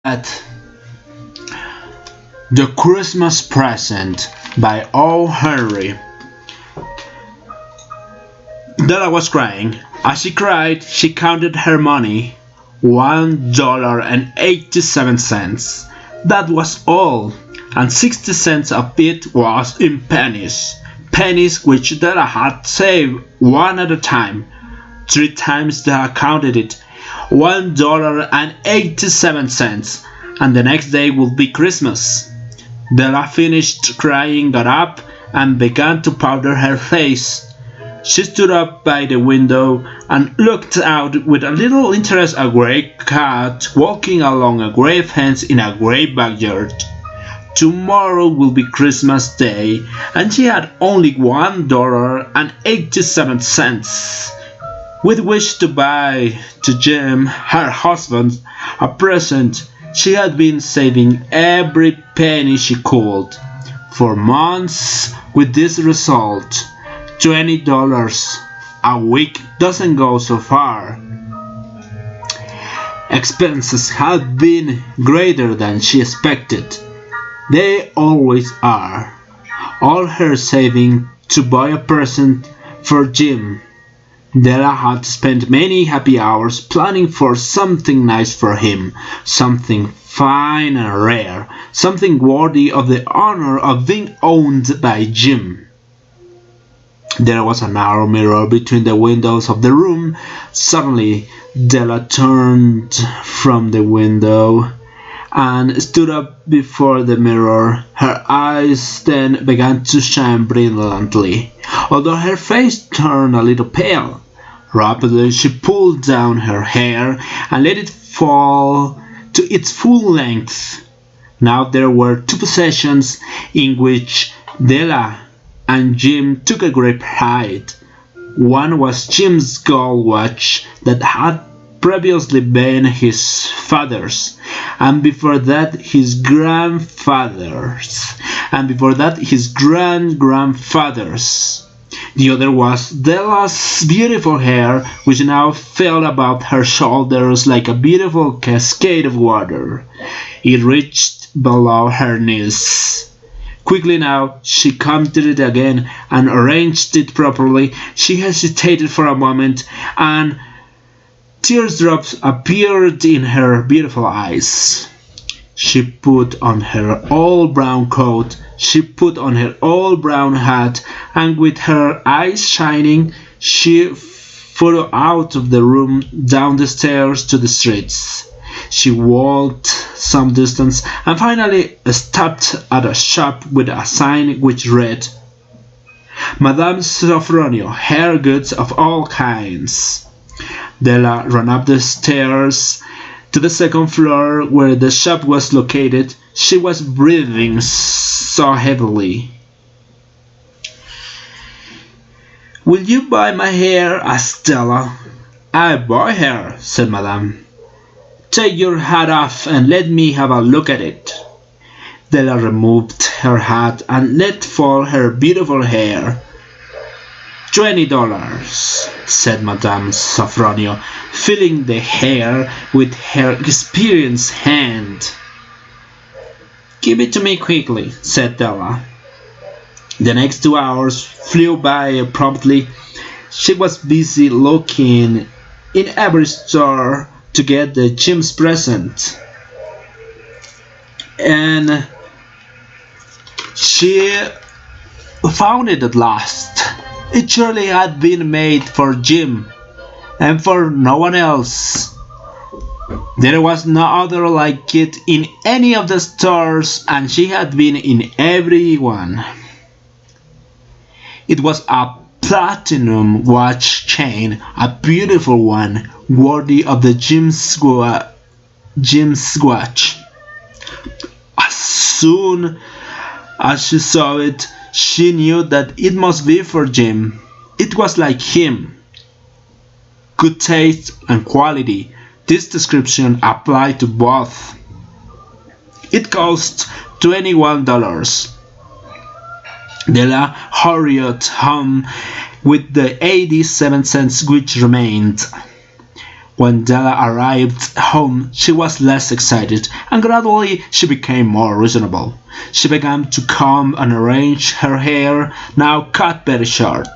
The Christmas Present by O. Henry. Della was crying. As she cried, she counted her money. $1.87. That was all, and 60 cents of it was in pennies. Pennies which Della had saved one at a time. 3 times Della counted it. $1.87, and the next day would be Christmas. Della finished crying, got up, and began to powder her face. She stood up by the window and looked out with a little interest at a grey cat walking along a grey fence in a grey backyard. Tomorrow will be Christmas Day, and she had only $1.87 with which to buy to Jim, her husband, a present. She had been saving every penny she could for months with this result. $20 a week doesn't go so far. Expenses had been greater than she expected. They always are. All her saving to buy a present for Jim. Della had spent many happy hours planning for something nice for him, something fine and rare, something worthy of the honor of being owned by Jim. There was a narrow mirror between the windows of the room. Suddenly, Della turned from the window and stood up before the mirror. Her eyes then began to shine brilliantly, although her face turned a little pale. Rapidly, she pulled down her hair and let it fall to its full length. Now there were 2 possessions in which Della and Jim took a great pride. One was Jim's gold watch that had previously been his father's, and before that his grandfather's, and before that his grandfather's. The other was Della's beautiful hair, which now fell about her shoulders like a beautiful cascade of water. It reached below her knees. Quickly now, she counted it again and arranged it properly. She hesitated for a moment, and teardrops appeared in her beautiful eyes. She put on her old brown coat, she put on her old brown hat, and with her eyes shining, she flew out of the room, down the stairs to the streets. She walked some distance and finally stopped at a shop with a sign which read, Madame Sofronio, hair goods of all kinds. Della ran up the stairs to the second floor where the shop was located. She was breathing so heavily. Will you buy my hair? asked Della. I buy hair, said Madame. Take your hat off and let me have a look at it. Della removed her hat and let fall her beautiful hair. $20, said Madame Sofronio, feeling the hair with her experienced hand. Give it to me quickly, said Della. The next 2 hours flew by promptly. She was busy looking in every store to get the Jim's present, and she found it at last. It surely had been made for Jim and for no one else. There was no other like it in any of the stores, and she had been in every one. It was a platinum watch chain, a beautiful one, worthy of the Jim's watch. As soon as she saw it, she knew that it must be for Jim. It was like him. Good taste and quality. This description applied to both. It cost $21. Della hurried home with the 87 cents which remained. When Della arrived home, she was less excited, and gradually she became more reasonable. She began to comb and arrange her hair, now cut very short.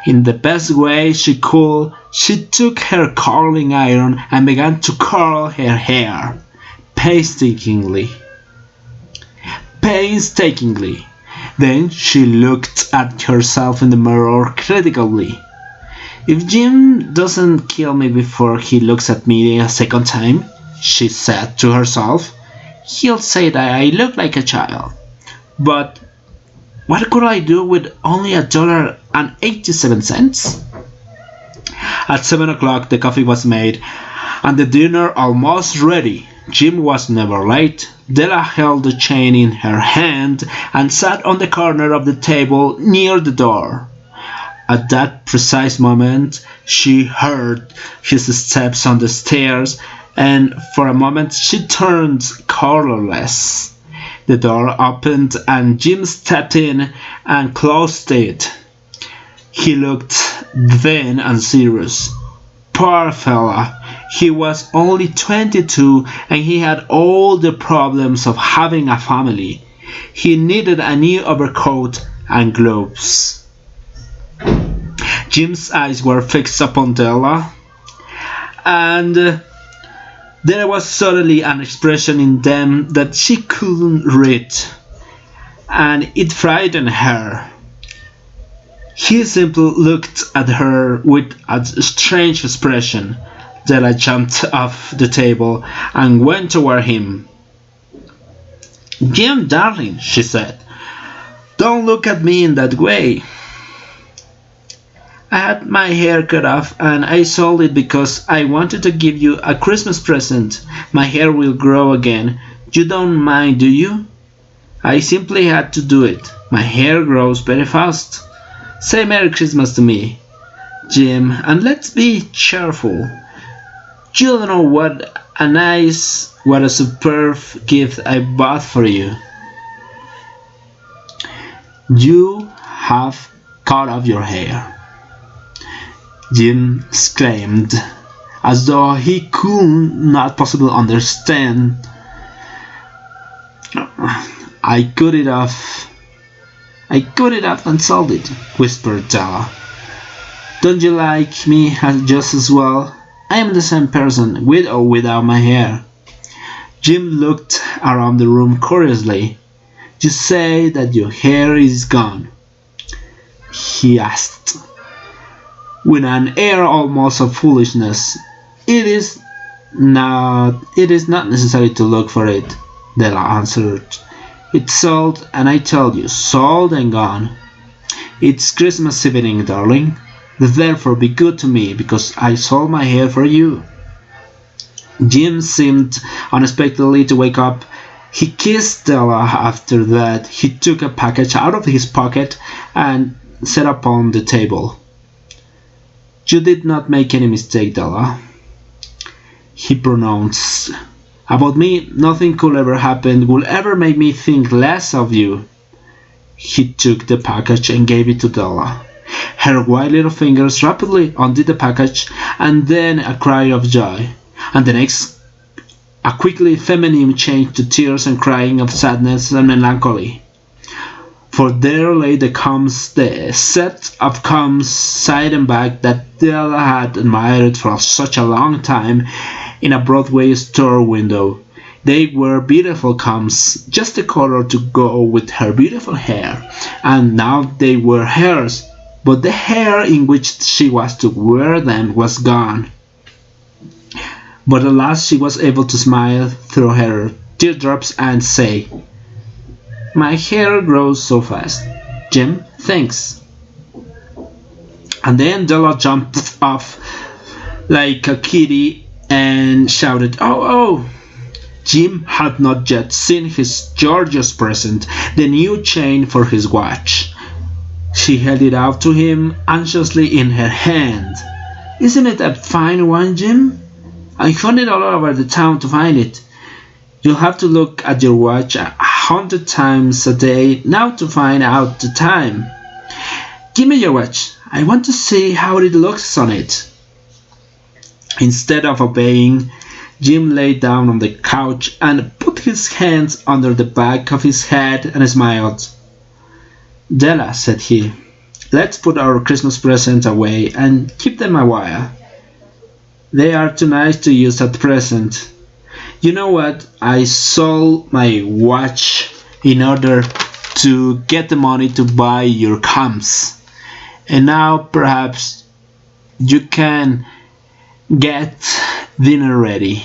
In the best way she could, she took her curling iron and began to curl her hair, painstakingly. Then she looked at herself in the mirror critically. "If Jim doesn't kill me before he looks at me a second time," she said to herself, "he'll say that I look like a child. But what could I do with only $1.87? At 7 o'clock the coffee was made, and the dinner almost ready. Jim was never late. Della held the chain in her hand and sat on the corner of the table near the door. At that precise moment she heard his steps on the stairs, and for a moment she turned colorless. The door opened and Jim stepped in and closed it. He looked thin and serious. Poor fella, he was only 22 and he had all the problems of having a family. He needed a new overcoat and gloves. Jim's eyes were fixed upon Della, and there was suddenly an expression in them that she couldn't read, and it frightened her. He simply looked at her with a strange expression. Della jumped off the table and went toward him. "Jim, darling," she said, "don't look at me in that way. I had my hair cut off and I sold it because I wanted to give you a Christmas present. My hair will grow again. You don't mind, do you? I simply had to do it. My hair grows very fast. Say Merry Christmas to me, Jim, and let's be cheerful. You don't know what a superb gift I bought for you. You have cut off your hair." Jim exclaimed, as though he could not possibly understand. I cut it off and sold it," whispered Della. "Don't you like me just as well? I am the same person, with or without my hair." Jim looked around the room curiously. "You say that your hair is gone?" he asked, with an air almost of foolishness. It is not necessary to look for it," Della answered. "It's sold, and I tell you, sold and gone. It's Christmas evening, darling. Therefore be good to me, because I sold my hair for you." Jim seemed unexpectedly to wake up. He kissed Della. After that he took a package out of his pocket and set upon the table. "You did not make any mistake, Della," he pronounced. "About me, nothing could ever happen will ever make me think less of you." He took the package and gave it to Della. Her white little fingers rapidly undid the package, and then a cry of joy, and the next a quickly feminine change to tears and crying of sadness and melancholy. For there lay the set of combs side and back that Della had admired for such a long time in a Broadway store window. They were beautiful combs, just the color to go with her beautiful hair, and now they were hers, but the hair in which she was to wear them was gone. But at last she was able to smile through her teardrops and say, "My hair grows so fast, Jim, thanks." And then Della jumped off like a kitty and shouted, "Oh, oh!" Jim had not yet seen his gorgeous present, the new chain for his watch. She held it out to him anxiously in her hand. "Isn't it a fine one, Jim? I found it all over the town to find it. You'll have to look at your watch 100 times a day now to find out the time. Give me your watch. I want to see how it looks on it." Instead of obeying, Jim lay down on the couch and put his hands under the back of his head and smiled. "Della," said he, "let's put our Christmas presents away and keep them a while. They are too nice to use at present. You know what? I sold my watch in order to get the money to buy your cams. And now perhaps you can get dinner ready."